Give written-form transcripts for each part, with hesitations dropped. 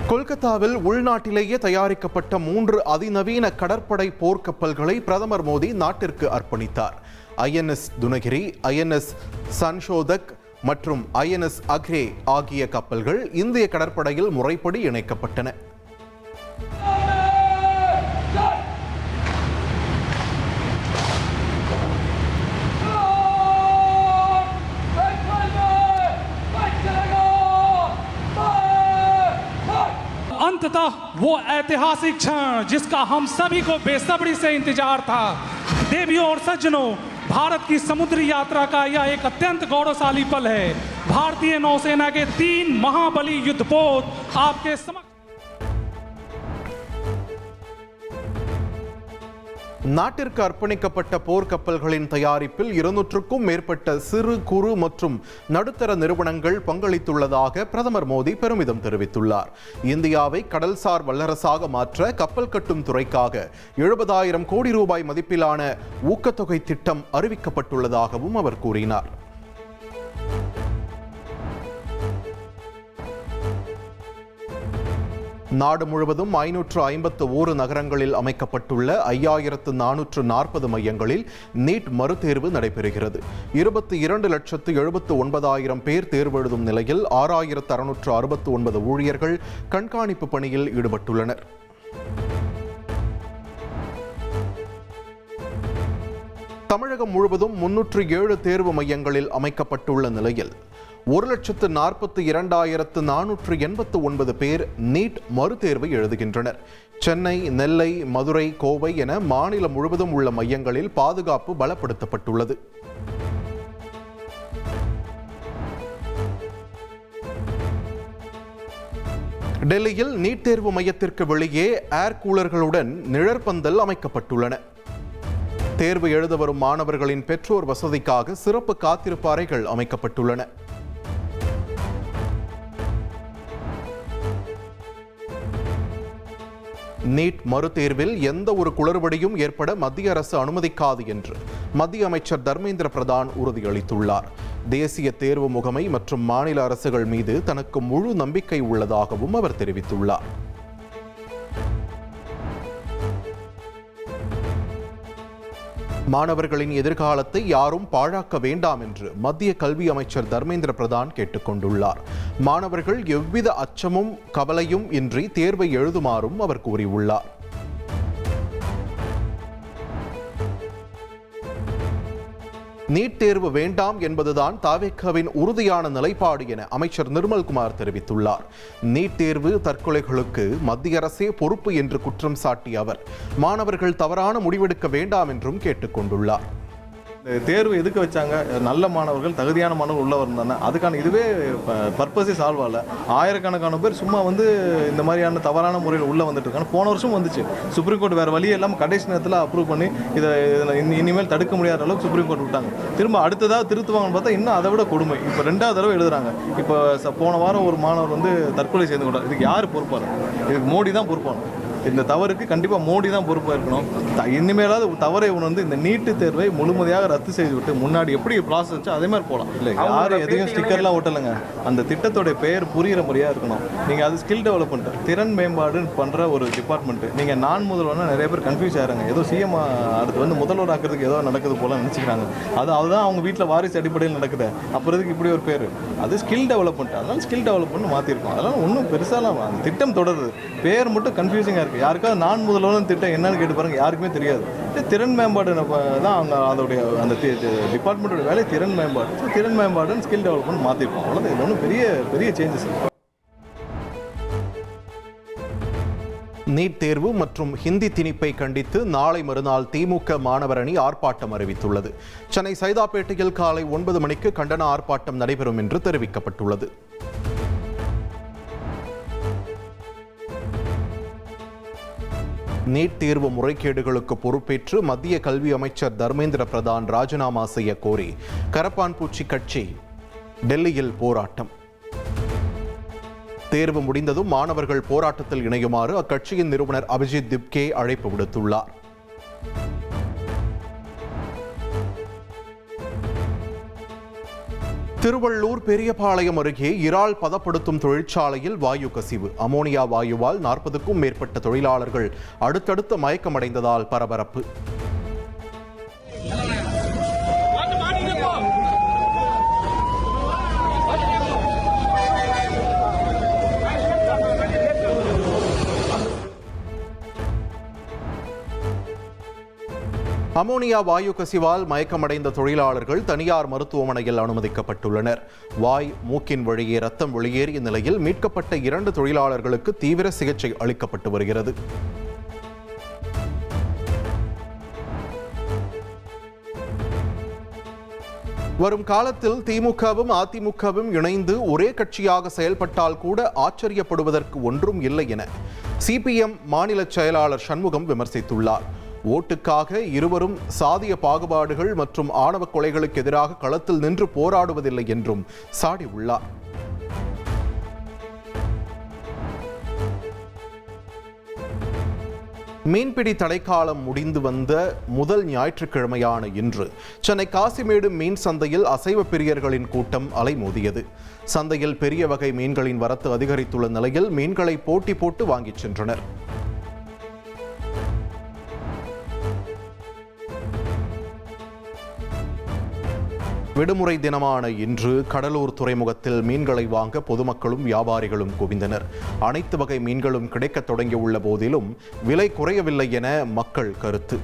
கொல்கத்தாவில் உள்நாட்டிலேயே தயாரிக்கப்பட்ட 3 அதிநவீன கடற்படை போர்க்கப்பல்களை பிரதமர் மோடி நாட்டிற்கு அர்ப்பணித்தார். INS துனகிரி, INS சன்ஷோதக் மற்றும் INS அக்ரே ஆகிய கப்பல்கள் இந்திய கடற்படையில் முறைப்படி இணைக்கப்பட்டன. अंततः वो ऐतिहासिक क्षण जिसका हम सभी को बेसब्री से इंतजार था। देवियों और सज्जनों, भारत की समुद्री यात्रा का यह एक अत्यंत गौरवशाली पल है। भारतीय नौसेना के 3 महाबली युद्धपोत आपके समक्ष। நாட்டிற்கு அர்ப்பணிக்கப்பட்ட போர்க்கப்பல்களின் தயாரிப்பில் 200க்கும் மேற்பட்ட சிறு குறு மற்றும் நடுத்தர நிறுவனங்கள் பங்களித்துள்ளதாக பிரதமர் மோடி பெருமிதம் தெரிவித்துள்ளார். இந்தியாவை கடல்சார் வல்லரசாக மாற்ற கப்பல் கட்டும் துறைக்காக 70,000 கோடி ரூபாய் மதிப்பிலான ஊக்கத்தொகை திட்டம் அறிவிக்கப்பட்டுள்ளதாகவும் அவர் கூறினார். நாடு முழுவதும் 551 நகரங்களில் அமைக்கப்பட்டுள்ள 5440 மையங்களில் நீட் மறுதேர்வு நடைபெறுகிறது. 22,79,000 பேர் தேர்வு எழுதும் நிலையில் 6,669 ஊழியர்கள் கண்காணிப்பு பணியில் ஈடுபட்டுள்ளனர். தமிழகம் முழுவதும் 307 தேர்வு மையங்களில் அமைக்கப்பட்டுள்ள நிலையில் 1,42,489 பேர் நீட் மறுதேர்வை எழுதுகின்றனர். சென்னை, நெல்லை, மதுரை, கோவை என மாநிலம் முழுவதும் உள்ள மையங்களில் பாதுகாப்பு பலப்படுத்தப்பட்டுள்ளது. டெல்லியில் நீட் தேர்வு மையத்திற்கு வெளியே ஏர் கூலர்களுடன் நிழற்பந்தல் அமைக்கப்பட்டுள்ளன. தேர்வு எழுத வரும் மாணவர்களின் பெற்றோர் வசதிக்காக சிறப்பு காத்திருப்பு அறைகள் அமைக்கப்பட்டுள்ளன. நீட் மறுதேர்வில் எந்த ஒரு குளறுபடியும் ஏற்பட மத்திய அரசு அனுமதிக்காது என்று மத்திய அமைச்சர் தர்மேந்திர பிரதான் உறுதியளித்துள்ளார். தேசிய தேர்வு முகமை மற்றும் மாநில அரசுகள் மீது தனக்கு முழு நம்பிக்கை உள்ளதாகவும் அவர் தெரிவித்துள்ளார். மாணவர்களின் எதிர்காலத்தை யாரும் பாழாக்க வேண்டாம் என்று மத்திய கல்வி அமைச்சர் தர்மேந்திர பிரதான் கேட்டுக்கொண்டுள்ளார். மாணவர்கள் எவ்வித அச்சமும் கவலையும் இன்றி தேர்வை எழுதுமாறும் அவர் கூறியுள்ளார். நீட் தேர்வு வேண்டாம் என்பதுதான் தாவேக்காவின் உறுதியான நிலைப்பாடு என அமைச்சர் நிர்மல்குமார் தெரிவித்துள்ளார். நீட் தேர்வு தற்கொலைகளுக்கு மத்திய அரசே பொறுப்பு என்று குற்றம் சாட்டிய அவர் மாணவர்கள் தவறான முடிவெடுக்க வேண்டாம் என்றும் கேட்டுக்கொண்டுள்ளார். தேர்வு எதுக்கு வச்சாங்க? நல்ல மாணவர்கள், தகுதியான மாணவர்கள் உள்ள இருந்தானே, அதுக்கான இதுவே பர்பஸே சால்வ் ஆகல. ஆயிரக்கணக்கான பேர் சும்மா இந்த மாதிரியான தவறான முறையில் உள்ளே வந்துட்டு இருக்காங்க. போன வருஷம் வந்துச்சு. சுப்ரீம் கோர்ட் வேறு வழி இல்லாமல் கடைசி நேரத்தில் அப்ரூவ் பண்ணி இதை இனிமேல் தடுக்க முடியாத அளவுக்கு சுப்ரீம் கோர்ட் விட்டாங்க. திரும்ப அடுத்ததாக திருத்துவாங்கன்னு பார்த்தா இன்னும் அதை விட கொடுமை. இப்போ 2வது தடவை எழுதுறாங்க. இப்போ போன வாரம் ஒரு மாணவர் தற்கொலை செய்து கொண்டார். இதுக்கு யார் பொறுப்பாரு? இதுக்கு மோடி தான் பொறுப்பானு. இந்த தவறுக்கு கண்டிப்பாக மோடி தான் பொறுப்பாக இருக்கணும். இனிமேலாவது தவறை இந்த நீட்டு தேர்வை முழுமையாக ரத்து செய்துவிட்டு முன்னாடி எப்படி ப்ராசஸ் வச்சு அதே மாதிரி போகலாம். இல்லை, யாரும் எதையும் ஸ்டிக்கர்லாம் ஓட்டலைங்க. அந்த திட்டத்தோடைய பெயர் புரிகிற முறையாக இருக்கணும். நீங்கள் அது ஸ்கில் டெவலப்மெண்ட், திறன் மேம்பாடுன்னு பண்ணுற ஒரு டிபார்ட்மெண்ட்டு. நீங்கள் நான் முதல்வர்னா நிறைய பேர் கன்ஃபியூஸ் ஆகிறாங்க. ஏதோ சிஎம் அடுத்து முதல்வர் ஆக்கிறதுக்கு ஏதோ நடக்குது போல நினச்சிக்கிறாங்க. அதுதான் அவங்க வீட்டில் வாரிசு அடிப்படையில் நடக்குது. அப்புறதுக்கு இப்படி ஒரு பேர். அது ஸ்கில் டெவலப்மெண்ட். அதனால் ஸ்கில் டெவலப்மெண்ட் மாற்றிருக்கோம். அதெல்லாம் ஒன்றும் பெருசாலாம் அந்த திட்டம் தொடருது. பேர் மட்டும் கன்ஃபியூசிங்காக இருக்குது. யாருக்காவது நான் முதல்வன் திட்டம் என்னன்னு கேட்டு பாருங்க, யாருக்குமே தெரியாது. திறன் மேம்பாடு தான் அவங்க அதோடைய அந்த டிபார்ட்மெண்ட்டோட வேலை திறன் மேம்பாடு. திறன் மேம்பாடுன்னு ஸ்கில் டெவலப்மெண்ட் மாற்றிருப்போம். அவ்வளோதான். இது ஒன்றும் பெரிய சேஞ்சஸ். நீட் தேர்வு மற்றும் ஹிந்தி திணிப்பை கண்டித்து நாளை மறுநாள் திமுக மாணவர் அணி ஆர்ப்பாட்டம் அறிவித்துள்ளது. சென்னை சைதாப்பேட்டையில் காலை 9 மணிக்கு கண்டன ஆர்ப்பாட்டம் நடைபெறும் என்று தெரிவிக்கப்பட்டுள்ளது. நீட் தேர்வு முறைகேடுகளுக்கு பொறுப்பேற்று மத்திய கல்வி அமைச்சர் தர்மேந்திர பிரதான் ராஜினாமா செய்ய கோரி கரப்பான்பூச்சி கட்சி டெல்லியில் போராட்டம். தேர்வு முடிந்ததும் மாணவர்கள் போராட்டத்தில் இணையுமாறு அக்கட்சியின் நிறுவனர் அபிஜித் திப்கே அழைப்பு விடுத்துள்ளார். திருவள்ளூர் பெரியபாளையம் அருகே இறால் பதப்படுத்தும் தொழிற்சாலையில் வாயு கசிவு. அமோனியா வாயுவால் 40க்கும் மேற்பட்ட தொழிலாளர்கள் அடுத்தடுத்த மயக்கமடைந்ததால் பரபரப்பு. அமோனியா வாயு கசிவால் மயக்கமடைந்த தொழிலாளர்கள் தனியார் மருத்துவமனையில் அனுமதிக்கப்பட்டுள்ளனர். வாய், மூக்கின் வழியே ரத்தம் வெளியேறிய நிலையில் மீட்கப்பட்ட 2 தொழிலாளர்களுக்கு தீவிர சிகிச்சை அளிக்கப்பட்டு வருகிறது. வரும் காலத்தில் திமுகவும் அதிமுகவும் இணைந்து ஒரே கட்சியாக செயல்பட்டால் கூட ஆச்சரியப்படுவதற்கு ஒன்றும் இல்லை என சிபிஎம் மாநில செயலாளர் சண்முகம் விமர்சித்துள்ளார். ஓட்டுக்காக இருவரும் சாதிய பாகுபாடுகள் மற்றும் ஆணவ கொலைகளுக்கு எதிராக களத்தில் நின்று போராடுவதில்லை என்றும் சாடியுள்ளார். மீன்பிடி தடைக்காலம் முடிந்து வந்த முதல் ஞாயிற்றுக்கிழமையான இன்று சென்னை காசிமேடு மீன் சந்தையில் அசைவ பிரியர்களின் கூட்டம் அலைமோதியது. சந்தையில் பெரிய வகை மீன்களின் வரத்து அதிகரித்துள்ள நிலையில் மீன்களை போட்டி போட்டு வாங்கிச் சென்றனர். விடுமுறை தினமான இன்று கடலூர் துறைமுகத்தில் மீன்களை வாங்க பொதுமக்களும் வியாபாரிகளும் குவிந்தனர். அனைத்து வகை மீன்களும் கிடைக்கத் தொடங்கியுள்ள போதிலும் விலை குறையவில்லை என மக்கள் கருத்து.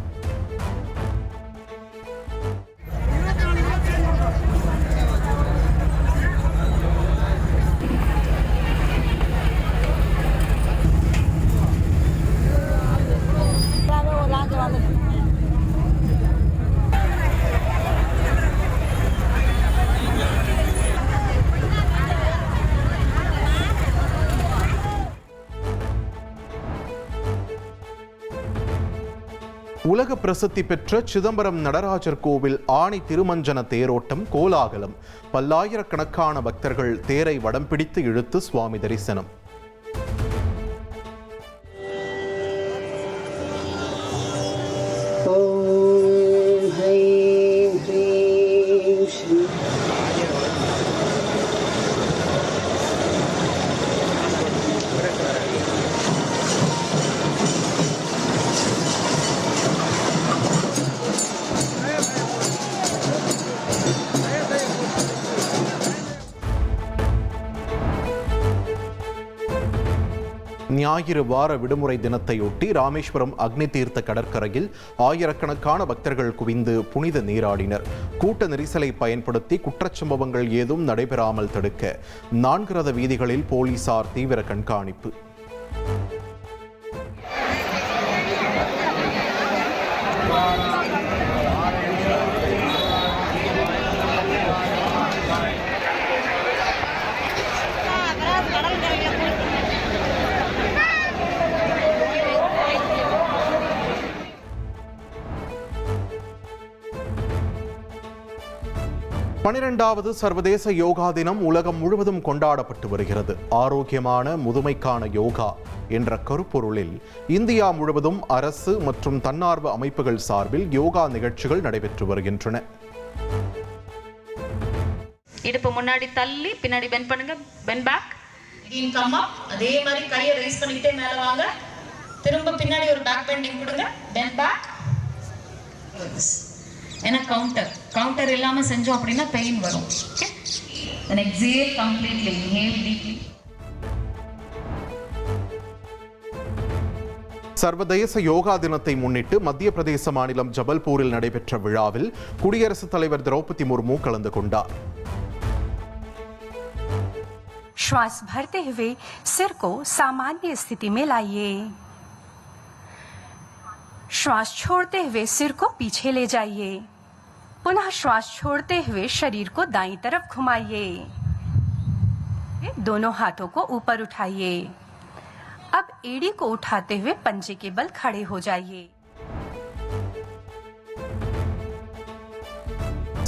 உலக பிரசித்தி பெற்ற சிதம்பரம் நடராஜர் கோவில் ஆணி திருமஞ்சன தேரோட்டம் கோலாகலம். பல்லாயிரக்கணக்கான பக்தர்கள் தேரை வடம் பிடித்து இழுத்து சுவாமி தரிசனம். ஞாயிறு வார விடுமுறை தினத்தையொட்டி ராமேஸ்வரம் அக்னி தீர்த்த கடற்கரையில் ஆயிரக்கணக்கான பக்தர்கள் குவிந்து புனித நீராடினர். கூட்ட நெரிசலை பயன்படுத்தி குற்றச்சம்பவங்கள் ஏதும் நடைபெறாமல் தடுக்க 4 ரத வீதிகளில் போலீசார் தீவிர கண்காணிப்பு. பன்னிரண்டாவது சர்வதேச யோகா தினம் உலகம் முழுவதும் கொண்டாடப்பட்டு வருகிறது. ஆரோக்கியமான முதுமைக்கான யோகா என்ற கருப்பொருளில் இந்தியா முழுவதும் அரசு மற்றும் தன்னார்வ அமைப்புகள் சார்பில் யோகா நிகழ்ச்சிகள் நடைபெற்று வருகின்றன. இடுப்பு முன்னாடி தள்ளி பின்னாடி பெண்ட் பண்ணுங்க, bend back, in come up. அதே மாதிரி கையை ரைஸ் பண்ணிக்கிட்டே மேல வாங்க. திரும்ப பின்னாடி ஒரு பேக் பெண்டிங் கொடுங்க, பெண்ட் பேக். ஏன்னா கவுண்டர் இல்லாம செஞ்சோம் அப்படின்னா பெயின் வரும். Okay, then exhale completely, inhale deeply. சர்வதேச யோகா தினத்தை முன்னிட்டு மத்திய பிரதேச மாநிலம் ஜபல்பூரில் நடைபெற்ற விழாவில் குடியரசுத் தலைவர் திரௌபதி முர்மு கலந்து கொண்டார். श्वास भरते हुए सिर को सामान्य स्थिति में लाइए. श्वास छोड़ते हुए सिर को पीछे ले जाइए. पुनः श्वास छोड़ते हुए शरीर को दाईं तरफ घुमाइए. दोनों हाथों को ऊपर उठाइए. अब एड़ी को उठाते हुए पंजे के बल खड़े हो जाइए.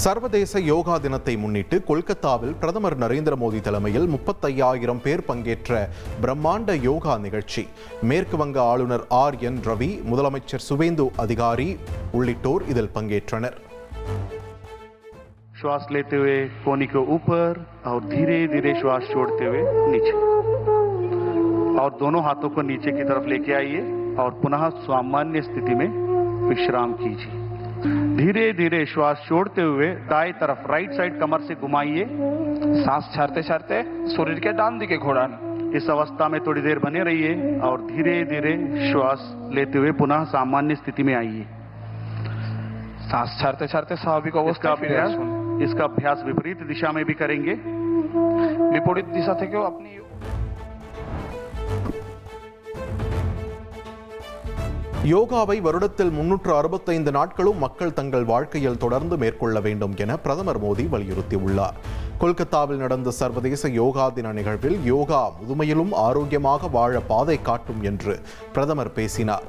சர்வதேச யோகா தினத்தை முன்னிட்டு கொல்கத்தாவில் பிரதமர் நரேந்திர மோடி தலைமையில் 35,000 பேர் பங்கேற்ற பிரம்மாண்ட யோகா நிகழ்ச்சி. மேற்கு வங்க ஆளுநர் RN ரவி, முதலமைச்சர் சுவேந்து அதிகாரி உள்ளிட்டோர் இதில் பங்கேற்றனர். श्वास लेते हुए कोहनी को ऊपर और धीरे धीरे श्वास छोड़ते हुए नीचे, और दोनों हाथों को नीचे की तरफ लेके आइए और पुनः सामान्य स्थिति में विश्राम कीजिए। धीरे धीरे श्वास छोड़ते हुए दाएं तरफ राइट साइड कमर से घुमाइए। सांस छाड़ते छाड़ते शरीर के डान दिखे घोड़ान। इस अवस्था में थोड़ी देर बने रहिए और धीरे धीरे श्वास लेते हुए पुनः सामान्य स्थिति में आइए। सांस छाड़ते छाड़ते स्वाभाविक अवस्था फिरे আসুন। इसका अभ्यास विपरीत दिशा में भी करेंगे। विपरीत दिशा থেকেও আপনি யோகாவை வருடத்தில் 365 நாட்களும் மக்கள் தங்கள் வாழ்க்கையில் தொடர்ந்து மேற்கொள்ள வேண்டும் என பிரதமர் மோடி வலியுறுத்தியுள்ளார். கொல்கத்தாவில் நடந்த சர்வதேச யோகா தின நிகழ்வில் யோகா முதுமையிலும் ஆரோக்கியமாக வாழ பாதை காட்டும் என்று பிரதமர் பேசினார்.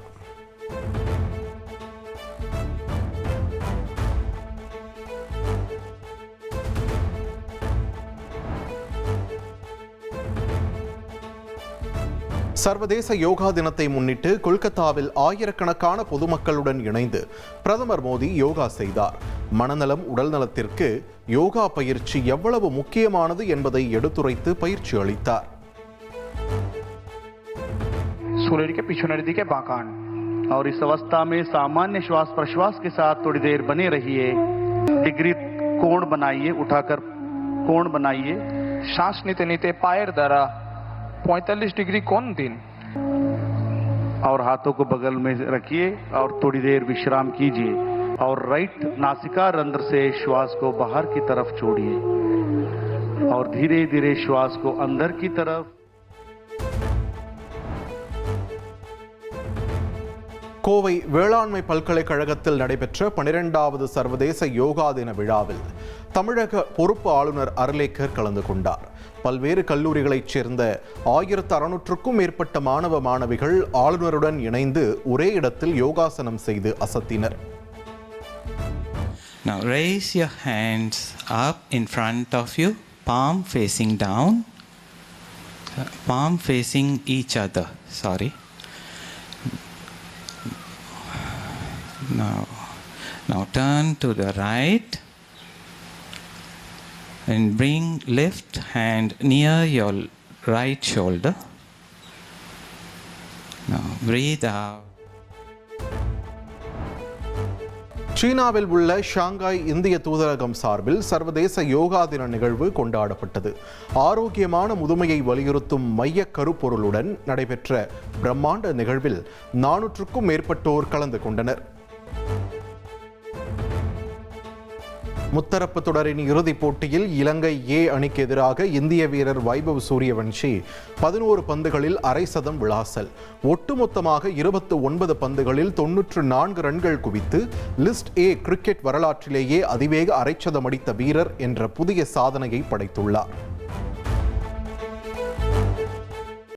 சர்வதேச யோகா தினத்தை முன்னிட்டு கொல்கத்தாவில் ஆயிரக்கணக்கான பொதுமக்களுடன் இணைந்து பிரதமர் மோடி யோகா செய்தார். மனநலம் உடல் நலத்திற்கு யோகா பயிற்சி எவ்வளவு முக்கியமானது என்பதை எடுத்துரைத்து பயிற்சி அளித்தார். शरीर के पिछले दिखे बाकान और इस अवस्था में सामान्य श्वास प्रश्वास के साथ थोड़ी देर बने रहिए। डिग्री कोण बनाइए, उठाकर कोण बनाइए। श्वास नीते नीते पायर द्वारा 45 डिग्री कोण दिन और हाथों को बगल में रखिए और थोड़ी देर विश्राम कीजिए और राइट नासिका रंध्र से श्वास को बाहर की तरफ छोड़िए और धीरे धीरे श्वास को अंदर की तरफ। கோவை வேளாண்மை பல்கலைக்கழகத்தில் நடைபெற்ற 12வது சர்வதேச யோகா தின விழாவில் தமிழக பொறுப்பு ஆளுநர் அர்லேக்கர் கலந்து கொண்டார். பல்வேறு கல்லூரிகளைச் சேர்ந்த 1600க்கும் மேற்பட்ட மாணவ மாணவிகள் ஆளுநருடன் இணைந்து ஒரே இடத்தில் யோகாசனம் செய்து அசத்தினர். Now raise your hands up in front of you, palm facing down, palm facing each other. Sorry. Now turn to the right and bring left hand near your right shoulder. Now breathe out. சீனாவில் உள்ள Shanghai இந்திய தூதரகம் சார்பில் சர்வதேச யோகா தின நிகழ்வு கொண்டாடப்பட்டது. ஆரோக்கியமான முதுமையை வலியுறுத்தும் மைய கருப்பொருளுடன் நடைபெற்ற பிரம்மாண்ட நிகழ்வில் 400க்கும் மேற்பட்டோர் கலந்து கொண்டனர். முத்தரப்பு தொடரின் இறுதிப் போட்டியில் இலங்கை ஏ அணிக்கு எதிராக இந்திய வீரர் வைபவ் சூரியவன்ஷி 11 பந்துகளில் அரை சதம் விளாசல். ஒட்டுமொத்தமாக 29 பந்துகளில் 94 ரன்கள் குவித்து லிஸ்ட் ஏ கிரிக்கெட் வரலாற்றிலேயே அதிவேக அரைச்சதம் அடித்த வீரர் என்ற புதிய சாதனையை படைத்துள்ளார்.